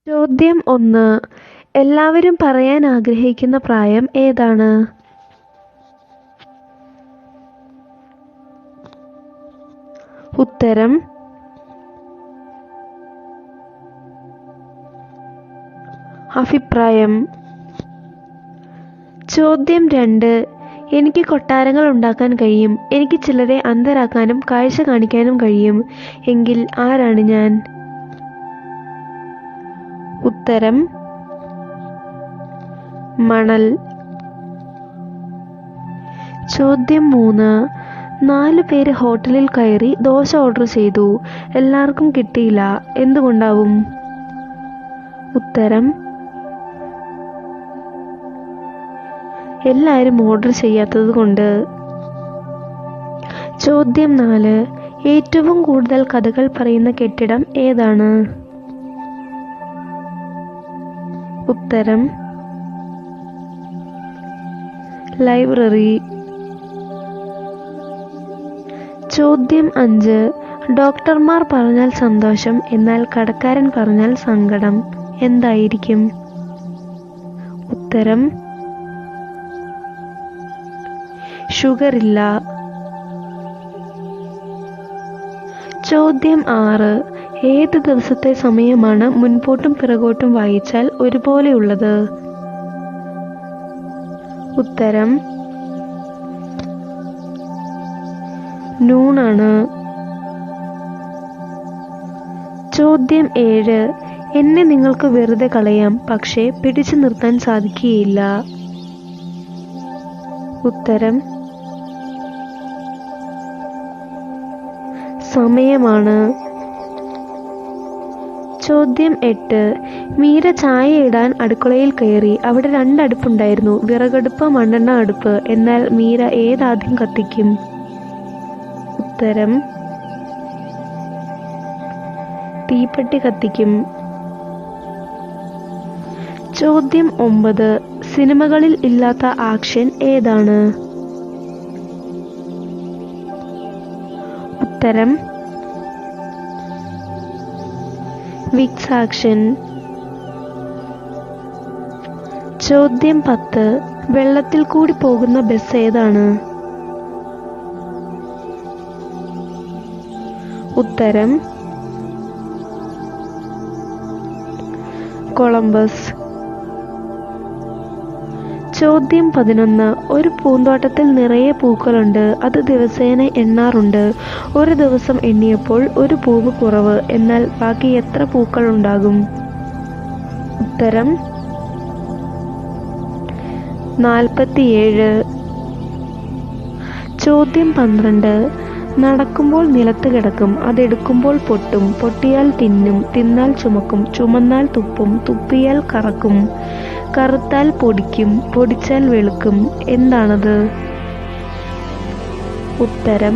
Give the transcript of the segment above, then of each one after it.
ചോദ്യം 1. എല്ലാവരും പറയാൻ ആഗ്രഹിക്കുന്ന പ്രായം ഏതാണ്? ഉത്തരം അഭിപ്രായം. ചോദ്യം 2. എനിക്ക് കൊട്ടാരങ്ങൾ ഉണ്ടാക്കാൻ കഴിയും. എനിക്ക് ചിലരെ അന്ധരാക്കാനും കാഴ്ച കാണിക്കാനും കഴിയും. എങ്കിൽ ആരാണ് ഞാൻ? ഉത്തരം മണൽ. ചോദ്യം 3. 4 പേര് ഹോട്ടലിൽ കയറി ദോശ ഓർഡർ ചെയ്തു. എല്ലാവർക്കും കിട്ടിയില്ല. എന്തുകൊണ്ടാവും? ഉത്തരം എല്ലാവരും ഓർഡർ ചെയ്യാത്തത് കൊണ്ട്. ചോദ്യം 4. ഏറ്റവും കൂടുതൽ കഥകൾ പറയുന്ന കെട്ടിടം ഏതാണ്? ഉത്തരം ലൈബ്രറി. ചോദ്യം 5. ഡോക്ടർമാർ പറഞ്ഞാൽ സന്തോഷം, എന്നാൽ കടക്കാരൻ പറഞ്ഞാൽ സങ്കടം. എന്തായിരിക്കും? ഉത്തരം ഷുഗറില്ല. ചോദ്യം 6. ഏത് ദിവസത്തെ സമയമാണ് മുൻപോട്ടും പിറകോട്ടും വായിച്ചാൽ ഒരുപോലെയുള്ളത്? ഉത്തരം നൂണാണ്. ചോദ്യം 7. എന്നെ നിങ്ങൾക്ക് വെറുതെ കളയാം, പക്ഷേ പിടിച്ചു നിർത്താൻ സാധിക്കുകയില്ല. ഉത്തരം സമയമാണ്. ചോദ്യം 8. മീര ചായ ഇടാൻ അടുക്കളയിൽ കയറി. അവിടെ 2 അടുപ്പുണ്ടായിരുന്നു, വിറകടുപ്പ്, മണ്ണെണ്ണ അടുപ്പ്. എന്നാൽ മീര ഏതാദ്യം കത്തിക്കും? ഉത്തരം തീപ്പെട്ടി കത്തിക്കും. ചോദ്യം 9. സിനിമകളിൽ ഇല്ലാത്ത ആക്ഷൻ ഏതാണ്? ഉത്തരം വിക്സ് ആക്ഷൻ. ചോദ്യം 10. വെള്ളത്തിൽ കൂടി പോകുന്ന ബസ് ഏതാണ്? ഉത്തരം കൊളംബസ്. ചോദ്യം 11. ഒരു പൂന്തോട്ടത്തിൽ നിറയെ പൂക്കളുണ്ട്. അത് ദിവസേന എണ്ണാറുണ്ട്. ഒരു ദിവസം എണ്ണിയപ്പോൾ ഒരു പൂവ് കുറവ്. എന്നാൽ ബാക്കി എത്ര പൂക്കൾ ഉണ്ടാകും? ഉത്തരം 47. ചോദ്യം 12. നടക്കുമ്പോൾ നിലത്ത് കിടക്കും, അതെടുക്കുമ്പോൾ പൊട്ടും, പൊട്ടിയാൽ തിന്നും, തിന്നാൽ ചുമക്കും, ചുമന്നാൽ തുപ്പും, തുപ്പിയാൽ കറക്കും, കറുത്താൽ പൊടിക്കും, പൊടിച്ചാൽ വെളുക്കും. എന്താണത്? ഉത്തരം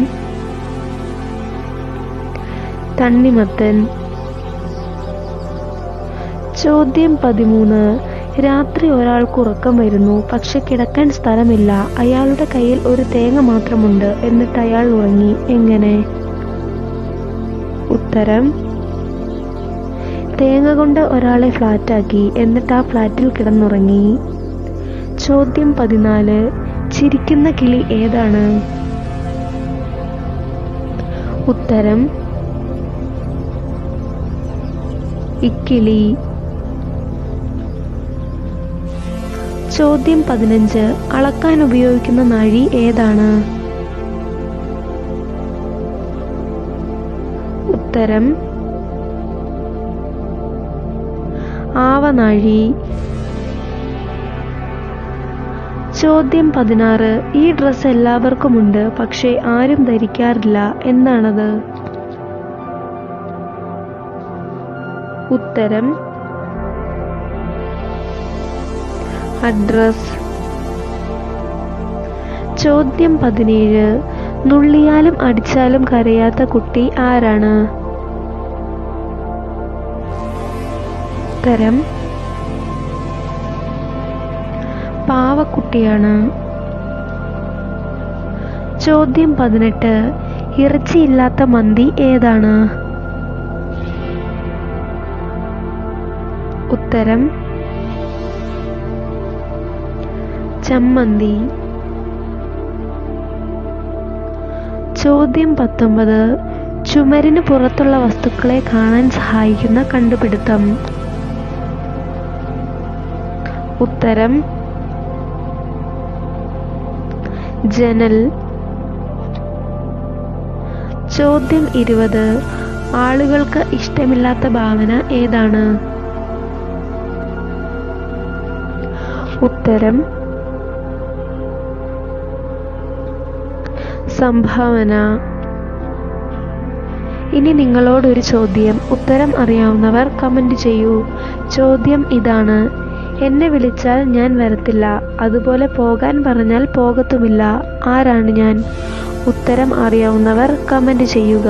തണ്ണിമത്തൻ. ചോദ്യം 13. രാത്രി ഒരാൾക്ക് ഉറക്കം വരുന്നു, പക്ഷെ കിടക്കാൻ സ്ഥലമില്ല. അയാളുടെ കയ്യിൽ ഒരു തേങ്ങ മാത്രമുണ്ട്. എന്നിട്ട് അയാൾ ഉറങ്ങി. എങ്ങനെ? ഉത്തരം തേങ്ങ കൊണ്ട് ഒരാളെ ഫ്ലാറ്റാക്കി, എന്നിട്ട് ആ ഫ്ലാറ്റിൽ കിടന്നുറങ്ങി. ചോദ്യം 14. ചിരിക്കുന്ന കിളി ഏതാണ്? ഉത്തരം ഇക്കിളി. ചോദ്യം 15. അളക്കാൻ ഉപയോഗിക്കുന്ന നാഴി ഏതാണ്? ഉത്തരം ആവനാഴി. ചോദ്യം 16. ഈ ഡ്രസ്സ് എല്ലാവർക്കുമുണ്ട്, പക്ഷേ ആരും ധരിക്കാറില്ല. എന്താണത്? ഉത്തരം അഡ്രസ്. ചോദ്യം 17. നുള്ളിയാലും അടിച്ചാലും കരയാത്ത കുട്ടി ആരാണ്? ഉത്തരം പാവക്കുട്ടിയാണ്. ചോദ്യം 18. ഇറച്ചിയില്ലാത്ത മന്തി ഏതാണ്? ഉത്തരം ചമ്മന്തി. ചോദ്യം 19. ചുമരിന് പുറത്തുള്ള വസ്തുക്കളെ കാണാൻ സഹായിക്കുന്ന കണ്ടുപിടുത്തം. ഉത്തരം ജനൽ. ചോദ്യം 20. ആളുകൾക്ക് ഇഷ്ടമില്ലാത്ത ഭാവന ഏതാണ്? ഉത്തരം സംഭാവന. ഇനി നിങ്ങളോടൊരു ചോദ്യം. ഉത്തരം അറിയാവുന്നവർ കമന്റ് ചെയ്യൂ. ചോദ്യം ഇതാണ്: എന്നെ വിളിച്ചാൽ ഞാൻ വരത്തില്ല, അതുപോലെ പോകാൻ പറഞ്ഞാൽ പോകത്തുമില്ല. ആരാണ് ഞാൻ? ഉത്തരം അറിയാവുന്നവർ കമന്റ് ചെയ്യുക.